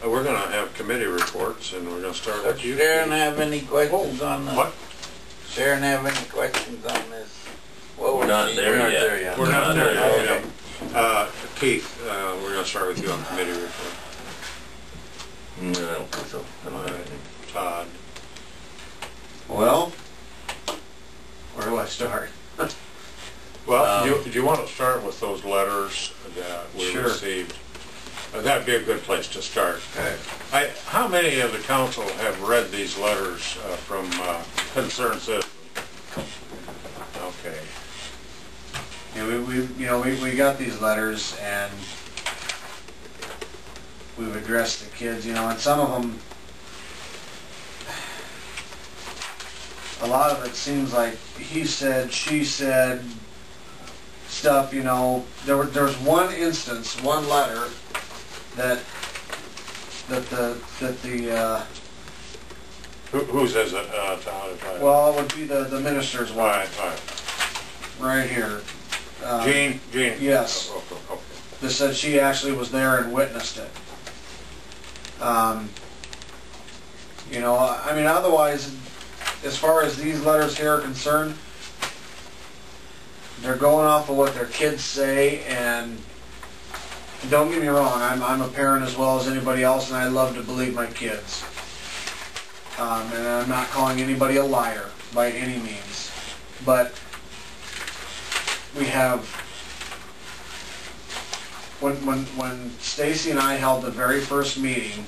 we're going to have committee reports, and we're going to start with you. Does Sharon have any questions on this? What? Sharon have any questions on this? Well, We're not there yet. We're not there yet. Okay. Keith, we're going to start with you on committee report. No, I don't think so. Todd. Well, where do I start? Well, do you want to start with those letters that we Sure. received? That'd be a good place to start. Okay. How many of the council have read these letters from concerned citizens? Okay. Yeah, we got these letters, and we've addressed the kids, and some of them, a lot of it seems like he said, she said stuff, There's one instance, one letter that the Who says it, Todd? well, it would be the minister's wife, right here. Jean? Yes. Okay. That said she actually was there and witnessed it. Otherwise, as far as these letters here are concerned, they're going off of what their kids say, and don't get me wrong, I'm a parent as well as anybody else, and I love to believe my kids. And I'm not calling anybody a liar by any means, but we have, when Stacy and I held the very first meeting,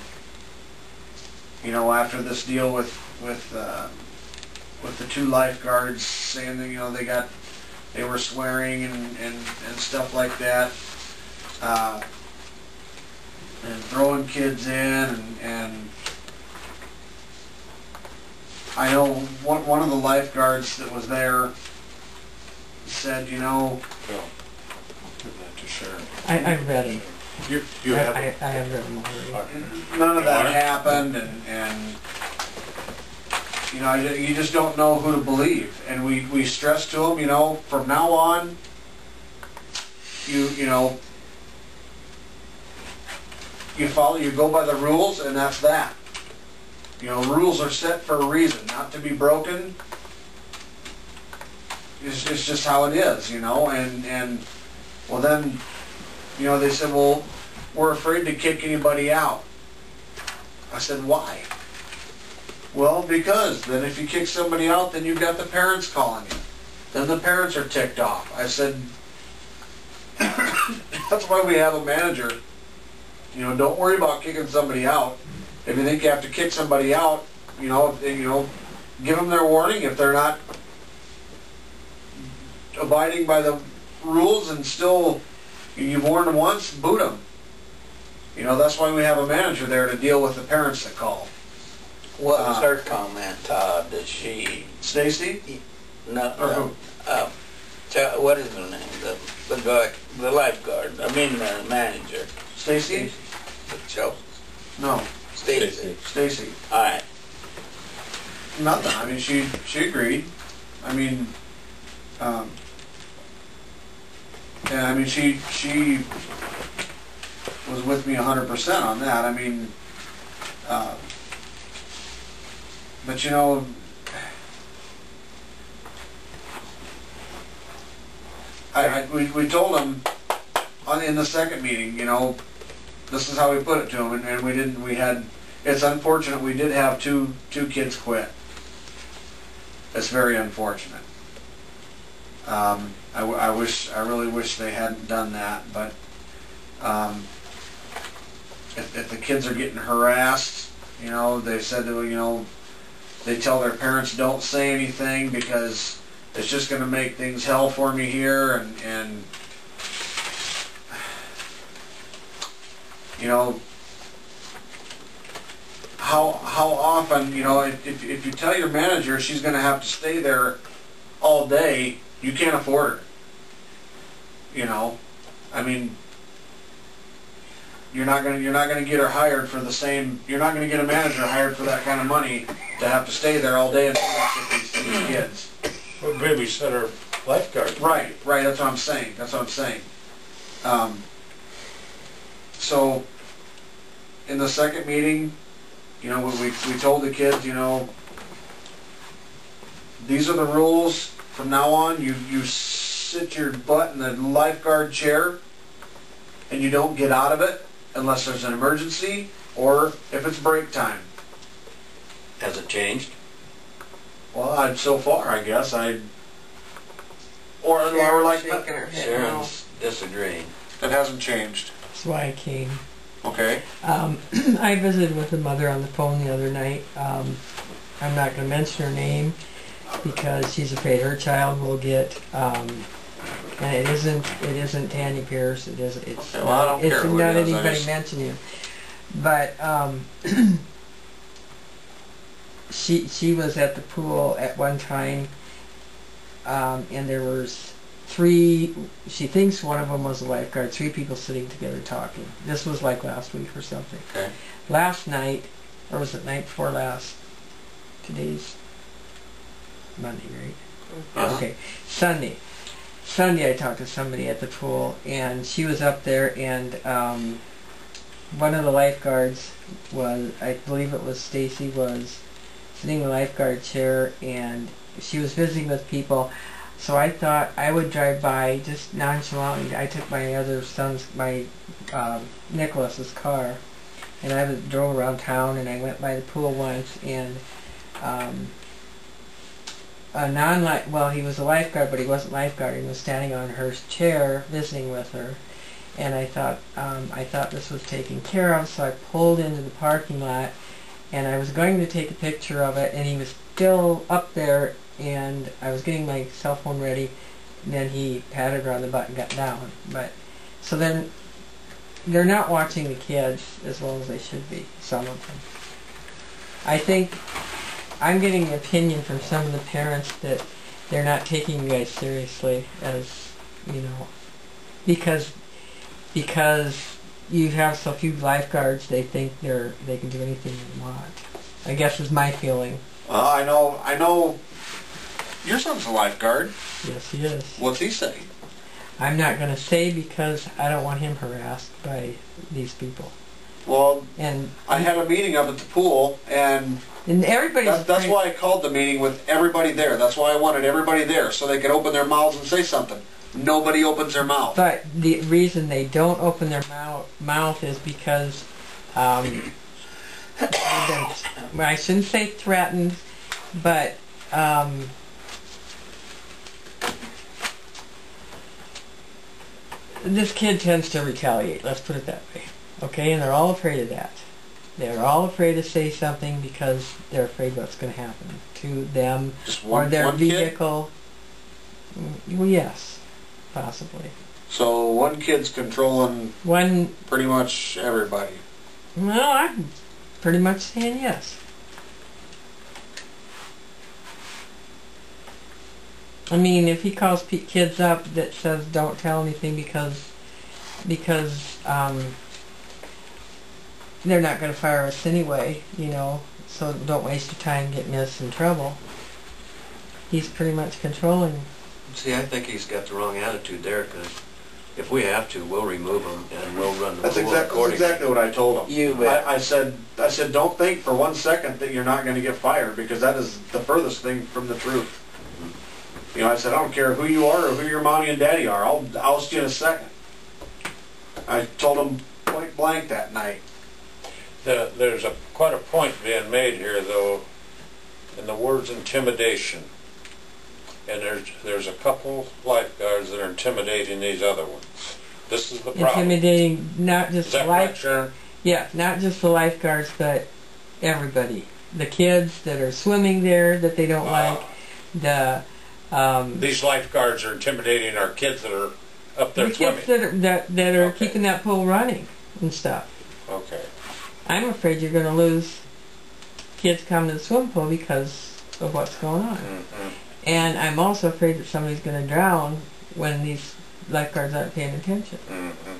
after this deal with the two lifeguards saying that they were swearing and stuff like that, and throwing kids in, and I know one of the lifeguards that was there said, Bill, give that to Sharon. I've read them. You have I have read them already. none of that happened, and you just don't know who to believe. And we stress to them, from now on, you go by the rules, and that's that. Rules are set for a reason, not to be broken. It's just how it is, and well then, they said, well, we're afraid to kick anybody out. I said, why? Well, because then if you kick somebody out, then you've got the parents calling you. Then the parents are ticked off. I said, that's why we have a manager. Don't worry about kicking somebody out. If you think you have to kick somebody out, give them their warning. If they're not abiding by the rules and still, you've warned them once, boot them. That's why we have a manager there to deal with the parents that call. What was her comment, Todd? Does she... Stacy? No. Or who? What is her name? The guy, the lifeguard. I mean the manager. Stacy? Chelsea. No. Stacy. Stacy. All right. Nothing. I mean, she agreed. I mean, she was with me 100% on that. I mean, but we told them in the second meeting, this is how we put it to them, and it's unfortunate we did have two kids quit. It's very unfortunate. I really wish they hadn't done that, but if the kids are getting harassed, they said that, they tell their parents don't say anything because it's just going to make things hell for me here, and how often, if you tell your manager she's going to have to stay there all day, you can't afford her. I mean, you're not going to get her hired for the same. You're not going to get a manager hired for that kind of money to have to stay there all day and watch these kids. Well, babysitter lifeguard. Right. That's what I'm saying. So, in the second meeting, you know, we told the kids, you know, these are the rules from now on. You sit your butt in the lifeguard chair and you don't get out of it unless there's an emergency or if it's break time. Has it changed? Well, so far, I guess, or like, Sharon's disagreeing. it hasn't changed. That's why I came. Okay. I visited with the mother on the phone the other night. I'm not going to mention her name because she's afraid her child will get, and it isn't Tandy Pierce. It's Okay, well, I don't care who not it is, anybody mention you. But she was at the pool at one time, and there was 3, she thinks one of them was a lifeguard, 3 people sitting together talking. This was like last week or something. Okay. Last night, or was it night before last? Today's Monday, right? Uh-huh. Okay, Sunday. Sunday I talked to somebody at the pool, and she was up there, and one of the lifeguards was, I believe it was Stacy, was sitting in the lifeguard chair, and she was visiting with people. So I thought I would drive by just nonchalantly. I took my other son's, Nicholas's car, and I drove around town, and I went by the pool once, and he was a lifeguard, but he wasn't lifeguard. He was standing on her chair visiting with her, and I thought this was taken care of, so I pulled into the parking lot, and I was going to take a picture of it, and he was still up there, and I was getting my cell phone ready, and then he patted her on the butt and got down. But so then they're not watching the kids as well as they should be, some of them. I think I'm getting an opinion from some of the parents that they're not taking you guys seriously, as you know, because you have so few lifeguards, they think they can do anything they want. I guess is my feeling. I know. Your son's a lifeguard. Yes, he is. What's he say? I'm not going to say because I don't want him harassed by these people. Well, and I had a meeting up at the pool, and everybody's that's why I called the meeting with everybody there. That's why I wanted everybody there, so they could open their mouths and say something. Nobody opens their mouth. But the reason they don't open their mouth is because I shouldn't say threatened, but this kid tends to retaliate, let's put it that way. Okay, and they're all afraid of that. They're all afraid to say something because they're afraid what's going to happen to them or their vehicle. Well, yes, possibly. So one kid's controlling pretty much everybody. Well, I'm pretty much saying yes. I mean, if he calls kids up that says don't tell anything because they're not going to fire us anyway, you know, so don't waste your time getting us in trouble. He's pretty much controlling. See, I think he's got the wrong attitude there, because if we have to, we'll remove him and we'll run the pool accordingly. That's exactly what I told him. You bet. I said, don't think for 1 second that you're not going to get fired, because that is the furthest thing from the truth. You know, I said, I don't care who you are or who your mommy and daddy are. I'll oust you in a second. I told him point blank that night. There's quite a point being made here, though, in the words intimidation. And there's a couple lifeguards that are intimidating these other ones. This is the problem. Intimidating not just the lifeguards. Yeah, not just the lifeguards, but everybody. The kids that are swimming there that they don't like. These lifeguards are intimidating our kids that are up there swimming. The kids that are keeping that pool running and stuff. Okay. I'm afraid you're going to lose kids coming to the swimming pool because of what's going on. Mm-hmm. And I'm also afraid that somebody's going to drown when these lifeguards aren't paying attention. Mm-hmm.